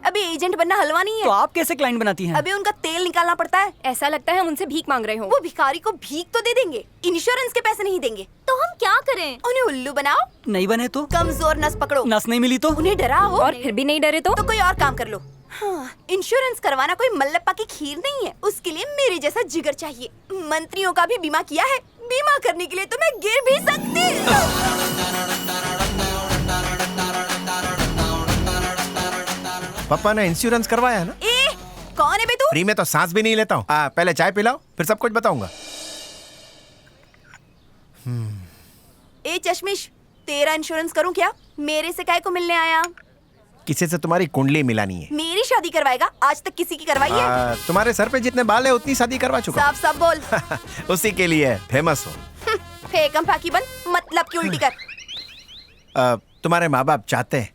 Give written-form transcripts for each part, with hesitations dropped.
अभी एजेंट बनना हलवा नहीं तो है। आप कैसे क्लाइंट बनाती हैं? अभी उनका तेल निकालना पड़ता है। ऐसा लगता है हम उनसे भीख मांग रहे हो। वो भिखारी को भीख तो दे देंगे, इंश्योरेंस के पैसे नहीं देंगे। तो हम क्या करें? उन्हें उल्लू बनाओ, नहीं बने तो? कमजोर नस पकड़ो, नस नहीं मिली तो? उन्हें डराओ और फिर भी नहीं डरे तो कोई और काम कर लो। हाँ, इंश्योरेंस करवाना कोई मल्लप्पा की खीर नहीं है, उसके लिए मेरे जैसा जिगर चाहिए। मंत्रियों का भी बीमा किया है, बीमा करने के लिए तो मैं गिर भी सकती। पापा ने इंश्योरेंस करवाया है ना? ए, कौन है बे तू? फ्री में तो सांस भी नहीं लेता हूँ। पहले चाय पिलाओ, फिर सब कुछ बताऊंगा। ए चश्मिश, तेरा इंश्योरेंस करूं क्या? मेरे से काहे को मिलने आया? किसी से तुम्हारी कुंडली मिलानी है। मेरी शादी करवाएगा? आज तक किसी की करवाई है? तुम्हारे सर पे जितने बाल है उतनी शादी करवा चुका साफ साफ बोल। उसी के लिए फेमस हो। फेकम फाकी बन, मतलब की उल्टी कर। तुम्हारे माँ बाप चाहते हैं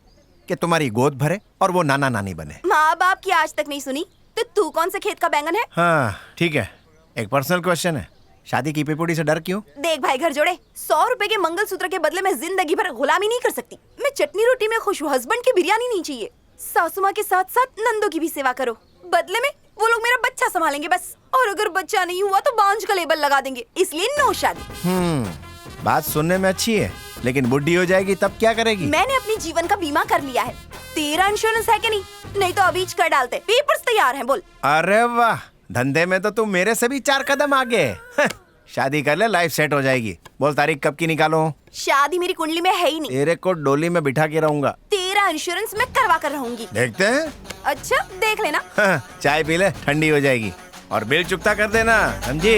कि तुम्हारी गोद भरे और वो नाना नानी बने। माँ बाप की आज तक नहीं सुनी तो तू कौन से खेत का बैंगन है? हाँ ठीक है, एक पर्सनल क्वेश्चन है, शादी की पिपुड़ी से डर क्यों? देख भाई घर जोड़े, 100 रुपए के मंगलसूत्र के बदले में जिंदगी भर गुलामी नहीं कर सकती। मैं चटनी रोटी में खुश हूँ, हस्बैंड की बिरयानी नहीं चाहिए। सासू माँ के साथ साथ नंदों की भी सेवा करो, बदले में वो लोग मेरा बच्चा संभालेंगे बस। और अगर बच्चा नहीं हुआ तो बांझ का लेबल लगा देंगे, इसलिए नो शादी। बात सुनने में अच्छी है, लेकिन बुढ़ी हो जाएगी तब क्या करेगी? मैंने अपनी जीवन का बीमा कर लिया है। तेरा इंश्योरेंस है कि नहीं? नहीं तो अभी कर डालते, पेपर्स तैयार हैं, बोल। अरे वाह, धंधे में तो तुम मेरे से भी 4 कदम आगे। शादी कर ले, लाइफ सेट हो जाएगी। बोल तारीख कब की निकालो? शादी मेरी कुंडली में है ही नहीं। तेरे को डोली में बिठा के रहूंगा। तेरा इंश्योरेंस मैं करवा कर रहूंगी। देखते हैं। अच्छा देख लेना। चाय पी ले, ठंडी हो जाएगी। और बिल चुकता कर देना, समझी?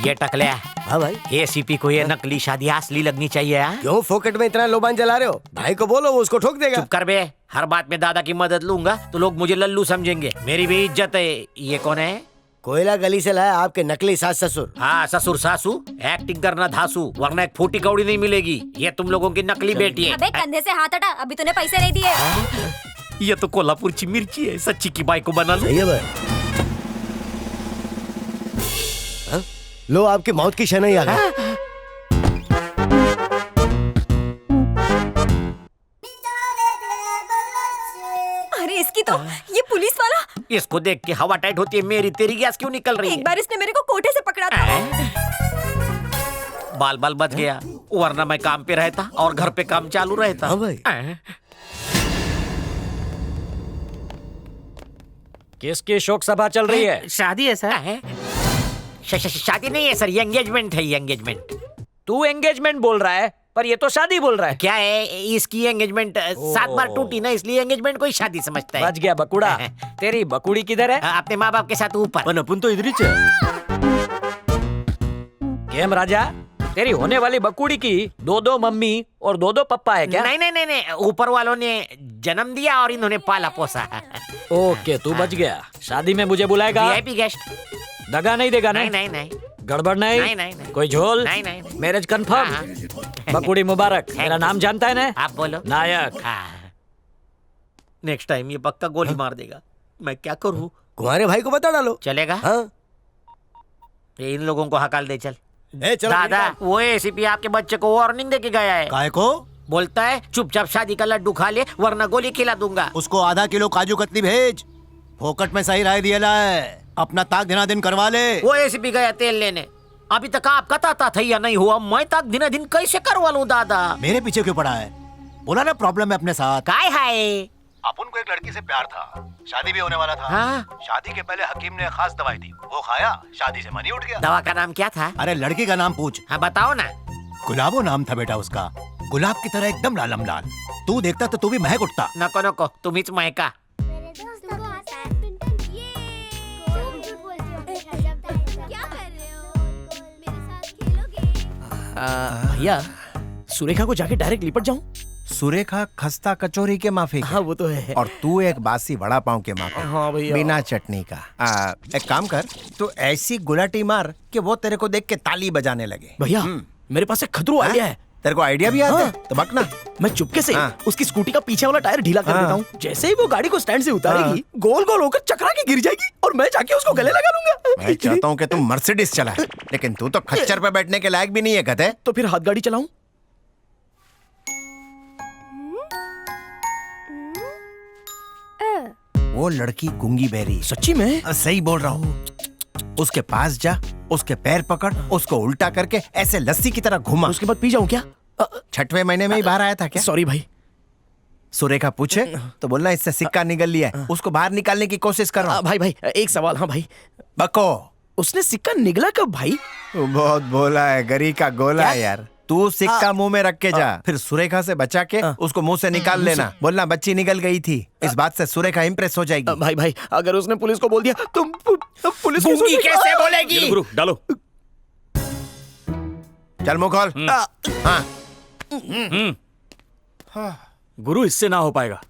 ये टकले। हाँ भाई। एसीपी को ये नकली शादी असली लगनी चाहिए। हाँ? क्यों फोकट में इतना लोबान जला रहे हो? भाई को बोलो, वो उसको ठोक देगा। चुप कर बे, हर बात में दादा की मदद लूंगा तो लोग मुझे लल्लू समझेंगे। मेरी भी इज्जत है। ये कौन है? कोयला गली से लाया आपके नकली सास ससुर। हाँ ससुर सासू, एक्टिंग करना धासू, वरना एक फूटी कौड़ी नहीं मिलेगी। ये तुम लोगों की नकली बेटी है। अबे कंधे से हाथ हटा, अभी तूने पैसे नहीं दिए। ये तो कोल्हापुरची मिर्ची है, सच्ची की बाई को बना लो। सही है भाई। लो आपकी मौत की शनाई आ गई। अरे इसकी तो ये पुलिस वाला। इसको देख के हवा टाइट होती है मेरी, तेरी गैस क्यों निकल रही है? एक बार इसने मेरे को कोठे से पकड़ा था। बाल बाल बच गया, वरना मैं काम पे रहता और घर पे काम चालू रहता। हाँ भाई। किसकी शोक सभा चल रही है? शादी है सर। शादी नहीं है सर, ये एंगेजमेंट है। ये एंगेजमेंट। तू एंगेजमेंट बोल रहा है, पर ये तो शादी बोल रहा है। क्या है, इसकी एंगेजमेंट 7 बार टूटी ना, इसलिए एंगेजमेंट को ही शादी समझता है। बच गया बकुड़ा। तेरी बकुड़ी किधर है? अपने माँ बाप के साथ ऊपर। अपन तो इधर ही केम राजा, तेरी होने वाली बकुड़ी की 2-2 मम्मी और 2-2 पप्पा है क्या? नहीं नहीं नहीं नहीं, ऊपर वालों ने जन्म दिया और इन्होंने पाला पोसा। ओके, तू बच गया। शादी में मुझे बुलाएगा? VIP guest. दगा नहीं देगा? नहीं नहीं नहीं। गड़बड़ नहीं? नहीं नहीं नहीं। कोई झोल? नहीं नहीं नहीं। Marriage confirm? बकुड़ी मुबारक। मेरा नाम जानता है ना? आप बोलो। नायक। नेक्स्ट टाइम ये पक्का गोली मार देगा। मैं क्या करूँ? तुम्हारे भाई को बता डालो। चलेगा? हाँ। इन लोगों को हकाल दे चल। चलो दादा, वो एसीपी आपके बच्चे को वार्निंग देके गया है। काय को? बोलता है चुपचाप शादी का लड्डू खा ले, वरना गोली खिला दूंगा। उसको आधा किलो काजू कतली भेज। फोकट में सही राय दिया है, अपना ताक दिना दिन करवा ले। वो एसीपी गया तेल लेने, अभी तक आपका ताता था या नहीं हुआ? मैं ताक दिना दिन कैसे करवा लूं दादा? मेरे पीछे क्यों पड़ा है? बोला ना प्रॉब्लम है अपने साथ। काय है? अपन को एक लड़की से प्यार था, शादी भी होने वाला था। हाँ? शादी के पहले हकीम ने खास दवाई दी, वो खाया, शादी से मन ही उठ गया। दवा का नाम क्या था? अरे लड़की का नाम पूछ। हाँ बताओ ना। गुलाबो नाम था बेटा उसका, गुलाब की तरह एकदम लालम लाल। तू देखता तो तू भी महक उठता। नको नको, तुम्हीच महका। भैया, सुरेखा को जाके डायरेक्ट लिपट जाऊं? सुरेखा खस्ता कचौरी के माफी। हाँ वो तो है। और तू एक बासी वड़ा पाव के माफी। हाँ भैया। बिना चटनी का। एक काम कर, तू ऐसी गुलाटी मार कि वो तेरे को देख के ताली बजाने लगे। भैया मेरे पास एक खतरू आइडिया है। तेरे को आइडिया भी आता है? तो बकना। मैं चुपके से हाँ। उसकी स्कूटी का पीछे वाला टायर ढीला कर देता हूँ। जैसे ही वो गाड़ी को स्टैंड से उतारेगी, गोल गोल होकर चकरा के गिर जाएगी और मैं जाके उसको गले लगा लूंगा। मैं चाहता हूँ कि तुम मर्सिडीज चला, लेकिन तू तो खच्चर पे बैठने के लायक भी नहीं है। कहते तो फिर हाथ गाड़ी चलाऊं? वो लड़की गूंगी बहरी। सच्ची में? सही बोल रहा हूँ। उसके पास जा, उसके पैर पकड़, उसको उल्टा करके ऐसे लस्सी की तरह घुमा। उसके बाद पी जाऊं क्या? 6वें महीने में ही बाहर आया था क्या? सॉरी भाई। सुरेखा पूछे तो बोलना इससे सिक्का निकल लिया है, उसको बाहर निकालने की कोशिश कर रहा हूँ। भाई एक सवाल। हाँ भाई, बको। उसने सिक्का निगला कब भाई? तू बहुत बोला है, गरी का गोला है यार। तू सिक्का मुंह में रख के जा, फिर सुरेखा से बचा के उसको मुंह से निकाल लेना। बोलना बच्ची निकल गई थी। इस बात से सुरेखा इम्प्रेस हो जाएगी। भाई अगर उसने पुलिस को बोल दिया तो पुलिस गूंगी कैसे बोलेगी? गुरु डालो। चल मुंह खोल। हाँ। गुरु इससे ना हो पाएगा।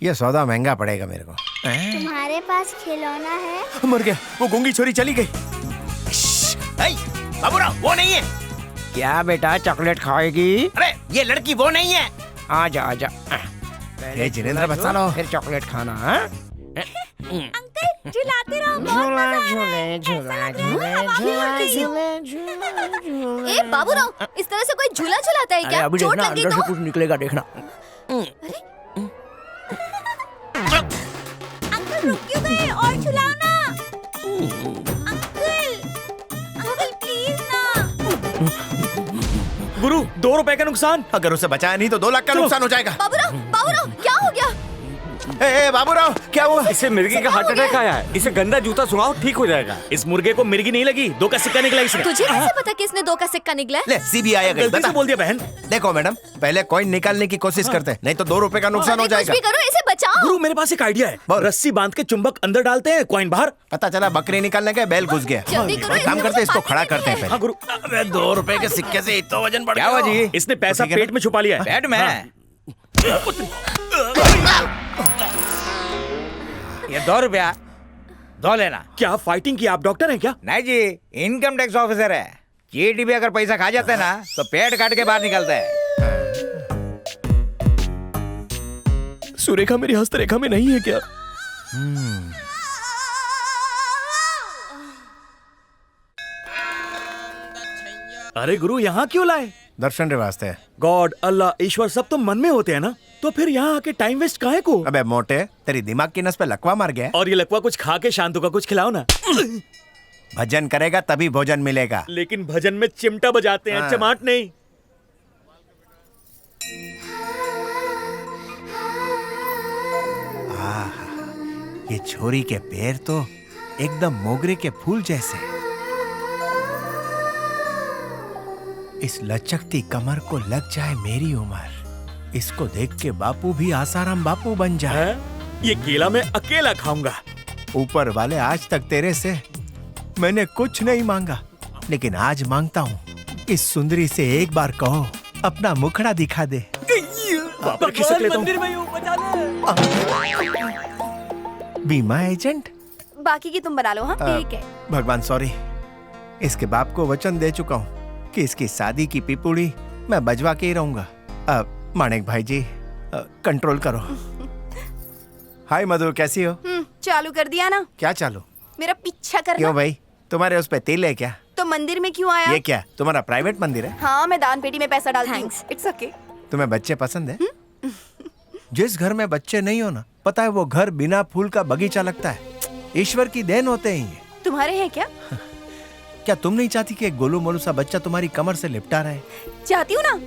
ये सौदा महंगा पड़ेगा मेरे को। तुम्हारे पास खिलौना है? मर गया, वो गूंगी छोरी चली गई। बाबूराव, वो नहीं है। क्या बेटा, चॉकलेट खाएगी? अरे ये लड़की वो नहीं है। आजा आजा। जिनेंद्र बचा लो। फिर चॉकलेट खाना। हाँ? अंकल झुलाते रहो, बहुत मजा आ रहा है। ए बाबूराव, इस तरह से कोई झूला झुलाता है अरे क्या? अभी चोट देखना, लग गई अंदर से तो? कुछ निकलेगा, देखना। अंकल रुक क्यों गए? और झुलाओ ना। अंकल प्लीज ना। गुरु 2 रुपए का नुकसान। अगर उसे बचाया नहीं तो 2 लाख का नुकसान हो जाएगा। बाबूराव क्या हो गया? ए बाबूराव, क्या हुआ? इसे मिर्गी का हार्ट अटैक आया है। इसे गंदा जूता सुंघाओ, ठीक हो जाएगा। इस मुर्गे को मिर्गी नहीं लगी, 2 का सिक्का निकला इसमें। तुझे कैसे पता कि इसने 2 का सिक्का निकला है? ले सीबीआई आ गई। गलती से बता। बोल दिया बहन। देखो मैडम, पहले कॉइन निकालने की कोशिश करते हैं, नहीं तो 2 रुपए का नुकसान हो कुछ जाएगा। भी करो, इसे बचाओ। गुरु मेरे पास एक आइडिया है। बोल। रस्सी बांध के चुंबक अंदर डालते हैं, कॉइन बाहर। पता चला बकरी निकालने गए, बैल घुस गया। जल्दी करो, एक काम इसमें करते हैं, इसको मुझे खड़ा पानी करते हैं चाहिए। पहले। हाँ गुरु। अबे 2 रुपए के सिक्के से इतना वजन बढ़ क्या हुआ जी? इसने पैसा ठीक है ना? पेट में छुपा लिया है। पेट में? ये 2 रुपया 2 लेना। क्या फाइटिंग की? आप डॉक्टर हैं क्या? नहीं जी, इनकम टैक्स ऑफिसर है। चीटी भी अगर पैसा खा जाते हैं ना तो पेट काट के बाहर निकलता है। सुरेखा मेरी हस्तरेखा में नहीं है क्या? अरे गुरु यहाँ क्यों लाए? दर्शन रे वास्ते। गॉड, अल्लाह, ईश्वर सब तो मन में होते हैं ना, तो फिर यहाँ आके टाइम वेस्ट काहे को? अबे मोटे, तेरी दिमाग की नस पे लकवा मार गया है। और ये लकवा कुछ खा के शांतु का कुछ खिलाओ ना। भजन करेगा तभी भोजन मिलेगा। लेकिन भजन में चिमटा बजाते हैं, हाँ। चमाट नहीं। ये छोरी के पैर तो एकदम मोगरे के फूल जैसे। इस लचकती कमर को लग जाए मेरी उम्र, इसको देख के बापू भी आसाराम बापू बन जाए। है? ये केला मैं अकेला खाऊंगा। ऊपर वाले, आज तक तेरे से मैंने कुछ नहीं मांगा, लेकिन आज मांगता हूँ, इस सुंदरी से एक बार कहो अपना मुखड़ा दिखा दे। बाप रे, खिसक लेता हूँ। बीमा एजेंट? बाकी की तुम बना लो। हाँ ठीक है। भगवान सॉरी, इसके बाप को वचन दे चुका हूँ कि इसकी शादी की पिपुड़ी मैं बजवा के ही रहूंगा। माणिक भाई जी, कंट्रोल करो। हाय मधुर, कैसी हो? चालू कर दिया ना? क्या चालू? मेरा पीछा करना। क्यों भाई, तुम्हारे उस पे तिल है क्या? तो मंदिर में क्यों आया? ये क्या तुम्हारा प्राइवेट मंदिर है? हाँ, मैं दान पेटी में पैसा डालती हूँ। It's okay. तुम्हें बच्चे पसंद है? जिस घर में बच्चे नहीं हो ना, पता है वो घर बिना फूल का बगीचा लगता है। ईश्वर की देन होते हैं ये। तुम्हारे हैं क्या? क्या तुम नहीं चाहती कि एक गोलू मोलू सा बच्चा तुम्हारी कमर से लिपटा रहे? चाहती हूँ ना।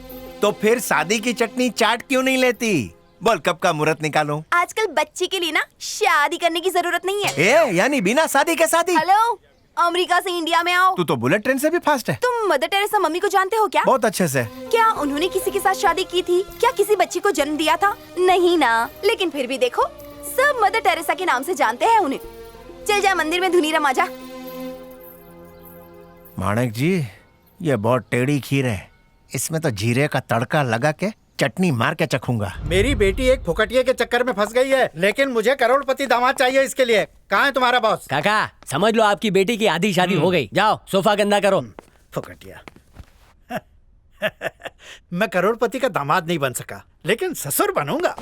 तो फिर शादी की चटनी चाट क्यों नहीं लेती? बोल कब का मुहूर्त निकालूं? आजकल बच्चे के लिए ना शादी करने की जरूरत नहीं है। यानी बिना शादी के शादी? हेलो, अमेरिका से इंडिया में आओ। तू तो बुलेट ट्रेन से भी फास्ट है। तुम मदर टेरेसा मम्मी को जानते हो क्या? बहुत अच्छे से। क्या उन्होंने किसी के साथ शादी की थी? क्या किसी बच्चे को जन्म दिया था? नहीं ना। लेकिन फिर भी देखो, सब मदर टेरेसा के नाम से जानते हैं उन्हें। चल जा मंदिर में धुनी रमा जा। माणिक जी, ये बहुत टेढ़ी खीर है, इसमें तो जीरे का तड़का लगा के चटनी मार के चखूंगा। मेरी बेटी एक फुकटिये के चक्कर में फंस गई है, लेकिन मुझे करोड़पति दामाद चाहिए इसके लिए। कहाँ है तुम्हारा बॉस? काका समझ लो आपकी बेटी की आधी शादी हो गई। जाओ सोफा गंदा करो। फुकटिया। मैं करोड़पति का दामाद नहीं बन सका, लेकिन ससुर बनूंगा।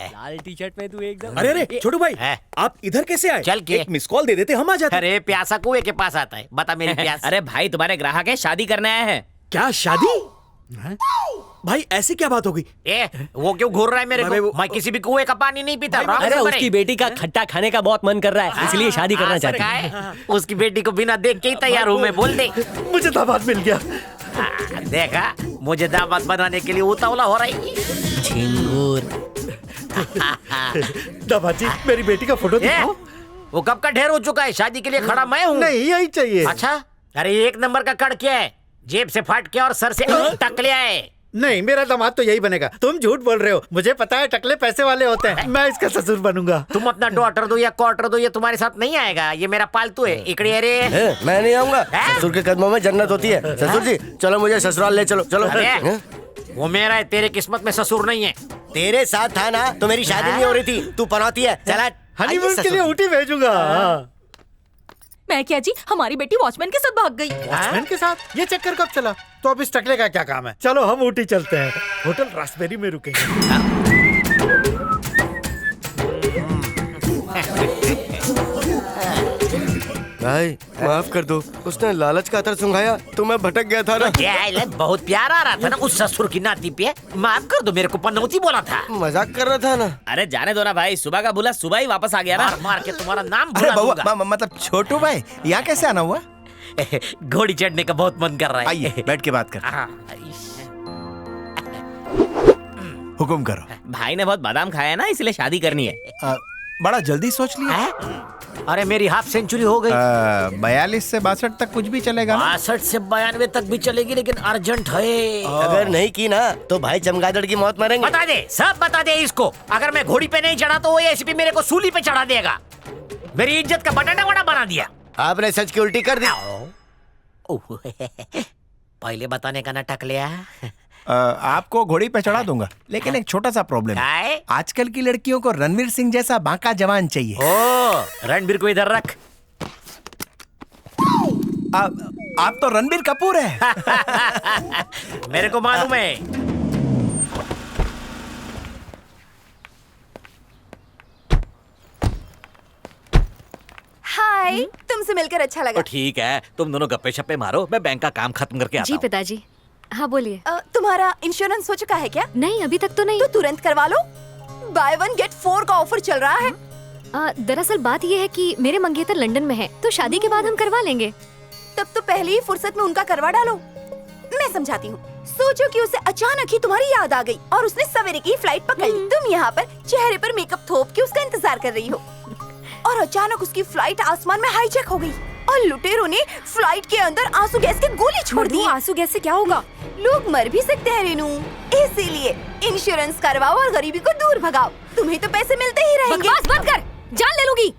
लाल टी शर्ट में तू एकदम। अरे अरे छोटू भाई, आप इधर कैसे आए? चल के। एक मिस कॉल दे देते, हम आ जाते। अरे प्यासा कुएं के पास आता है, बता मेरी प्यास। अरे भाई तुम्हारे ग्राहक है, शादी करने आए हैं। क्या शादी? भाई ऐसी क्या बात हो गई? वो क्यों घूर रहा है मेरे को? मैं किसी भी कुएं का पानी नहीं पीता। अरे उसकी बेटी का खट्टा खाने का बहुत मन कर रहा है, इसलिए शादी करना चाहती है। उसकी बेटी को बिना देख के ही तैयार हूँ मैं, बोल दे। मुझे दामाद मिल गया। देखा, मुझे दामाद बनाने के लिए उतावला हो रही है। दामाद जी, मेरी बेटी का फोटो दिखाओ। वो कब का ढेर हो चुका है, शादी के लिए खड़ा मैं हूँ। नहीं, यही चाहिए। अच्छा, अरे 1 नंबर का कड़ क्या है? जेब से फाट के और सर से टकले आए। नहीं, मेरा दामाद तो यही बनेगा। तुम झूठ बोल रहे हो, मुझे पता है टकले पैसे वाले होते हैं। मैं इसका ससुर बनूंगा। तुम अपना डॉटर दो या क्वार्टर दो, ये तुम्हारे साथ नहीं आएगा। ये मेरा पालतू है। इकड़े रे। मैं नहीं आऊंगा। ससुर के कदमों में जन्नत होती है। ससुर जी, चलो मुझे ससुराल ले चलो। चलो। अरे, वो मेरा है, तेरे किस्मत में ससुर नहीं है। तेरे साथ था ना तो मेरी शादी नहीं हो रही थी। तू पनौती है। चला हनीमून के लिए ऊटी भेजूंगा। मैं क्या जी, हमारी बेटी वॉचमैन के साथ भाग गई। वॉचमैन के साथ? ये चक्कर कब चला? तो अब इस टकले का क्या काम है? चलो हम ऊटी चलते हैं, होटल रास्पबेरी में रुकेंगे। भाई माफ कर दो, उसने लालच का अतर सुंघाया तो मैं भटक गया था ना। बहुत प्यार आ रहा था ना उस ससुर की नाती पे। माफ कर दो, मेरे को पनौती बोला था। मजाक कर रहा था ना। अरे जाने दो ना भाई, सुबह का बुला सुबह ही वापस आ गया ना। मार मार के तुम्हारा नाम अरे भुला दूंगा। बउआ, मतलब छोटू भाई, यहाँ कैसे आना हुआ? घोड़ी चढ़ने का बहुत मन कर रहा है। आइए बैठ के बात कर। हुकुम करो। भाई ने बहुत बादाम खाया है ना, इसलिए शादी करनी है। बड़ा जल्दी सोच लिया। अरे मेरी हाफ सेंचुरी हो गई। 42 से 62 तक कुछ भी चलेगा ना? 62 से 92 तक भी चलेगी, लेकिन अर्जेंट है। अगर नहीं की ना तो भाई चमगादड़ की मौत मरेंगे। बता दे, सब बता दे इसको। अगर मैं घोड़ी पे नहीं चढ़ा तो वो एसीपी मेरे को सूली पे चढ़ा देगा। मेरी इज्जत का बटाटा वड़ा बना दिया। आपने सच की उल्टी कर दी। पहले बताने का नाटक लिया। आपको घोड़ी पे चढ़ा दूंगा, लेकिन एक छोटा सा प्रॉब्लम है। आजकल की लड़कियों को रणवीर सिंह जैसा बांका जवान चाहिए। ओ, रणबीर को इधर रख। आप तो रणबीर कपूर है। मेरे को मालूम है। हाय, तुमसे मिलकर अच्छा लगा। ठीक है, तुम दोनों गप्पे शप्पे मारो, मैं बैंक का काम खत्म करके आता जी हूँ। पिताजी। हाँ बोलिए। तुम्हारा इंश्योरेंस हो चुका है क्या? नहीं, अभी तक तो नहीं। तो तुरंत करवा लो, बाय 1 गेट 4 का ऑफर चल रहा है। दरअसल बात यह है कि मेरे मंगेतर लंदन में है, तो शादी के बाद हम करवा लेंगे। तब तो पहली ही फुर्सत में उनका करवा डालो। मैं समझाती हूँ। सोचो कि उसे अचानक ही तुम्हारी याद आ गई और उसने सवेरे की फ्लाइट पकड़ ली। तुम यहाँ पर चेहरे पर मेकअप थोप के उसका इंतजार कर रही हो और अचानक उसकी फ्लाइट आसमान में हाईजैक हो गई और लुटेरों ने फ्लाइट के अंदर आंसू गैस की गोली छोड़ दी। आंसू गैस से क्या होगा? लोग मर भी सकते हैं रेनू, इसीलिए इंश्योरेंस करवाओ और गरीबी को दूर भगाओ। तुम्हें तो पैसे मिलते ही रहेंगे। बकवास बंद कर, जान ले लूंगी।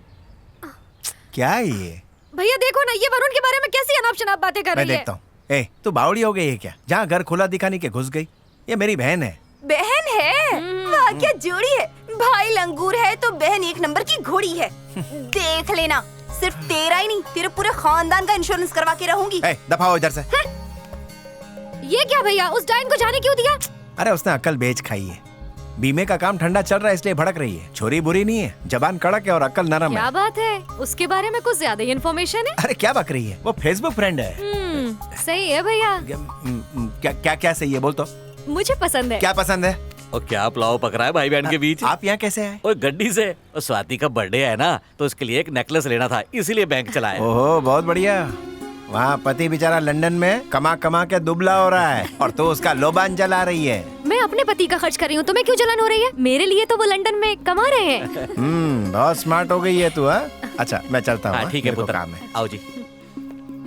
क्या ये? भैया देखो ना, ये वरुण के बारे में कैसी अनाप शनाप बातें कर मैं रही है। देखता हूँ। ए, तू बावड़ी हो गई है क्या? जहाँ घर खुला दिखाने के घुस गई। ये मेरी बहन है। बहन है? वाह क्या जोड़ी है। भाई लंगूर है तो बहन 1 नंबर की घोड़ी है। देख लेना, सिर्फ तेरा ही नहीं, तेरे पूरे खानदान का इंश्योरेंस करवा के रहूंगी। दफा हो इधर से। ये क्या भैया, उस डायन को जाने क्यों दिया? अरे उसने अक्ल बेच खाई है। बीमे का काम ठंडा चल रहा है इसलिए भड़क रही है। छोरी बुरी नहीं है, जबान कड़क है और अक्ल नरम क्या है। बात है, उसके बारे में कुछ ज्यादा ही इन्फॉर्मेशन है। अरे क्या बक रही है, वो फेसबुक फ्रेंड है। सही है भैया। क्या क्या क्या सही है, बोल तो। मुझे पसंद है। क्या पसंद है? और क्या पुलाव पक रहा है भाई बहन के बीच? आप यहाँ कैसे आए? ओए गड्डी से। और स्वाति का बर्थडे है ना, तो उसके लिए एक नेकलेस लेना था, इसीलिए बैंक चला है। ओहो बहुत बढ़िया। वहाँ पति बेचारा लंदन में कमा कमा के दुबला हो रहा है और तो उसका लोबान जला रही है। मैं अपने पति का खर्च कर रही हूँ, तुम्हें क्यों जलन हो रही है? मेरे लिए तो वो लंदन में कमा रहे हैं। बहुत स्मार्ट हो गई है तू। अच्छा मैं चलता हूँ। ठीक है मेरे को पुत्र, काम है। आओ जी।